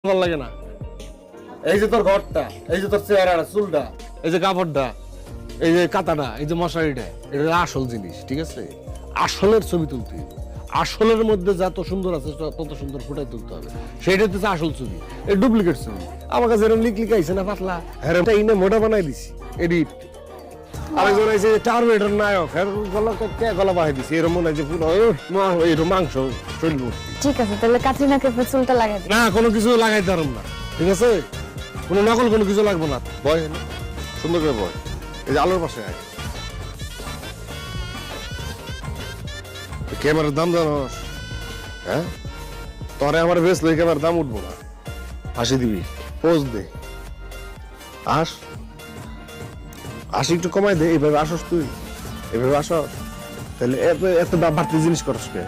ভালো লাগে না। এই যে তোর ঘরটা, এই যে তোর চেহারাটা, চুলটা, এই যে কাপড়টা, এই যে কাতাটা, এই যে মশারিটা, এটা আসল জিনিস, ঠিক আছে? আসলের ছবি তুলতে হবে। আসলের মধ্যে যত সুন্দর আছে তত সুন্দর ফুটাই তুলতে হবে। সেটা হচ্ছে আসল ছবি, এই ডুপ্লিকেট ছবি। আমার কাছে এরকম লিক আইছে না পাতলা, হ্যাঁ ইনে মোটা বানাই দিছি, এডিট। আরেকজন আছে টার্মিনেটর নায়ক, গলা বাহাই দিছি, এরকম মনে হয় যে পুরো এরকম মাংস শরীর ভর্তি। ঠিক আছে, তাহলে কাটরিনাকে চুলটা লাগাই দিই। না, কোনো কিছু লাগাইতে পারব না, ঠিক আছে? কোনো নকল কোনো কিছু লাগবে না। বয় না, সুন্দর করে বয়। এই যে আলোর পাশে আয়। ক্যামেরার দাম জানোস? হ্যাঁ, তোরে আমার বেশ লই ক্যামেরার দাম উঠবো না। হাসি দিবি, পোজ দে, হাসি একটু কমাই দে। এইভাবে আসস তুই, এইভাবে আসস, তাহলে এত বাড়তি জিনিস করস কে?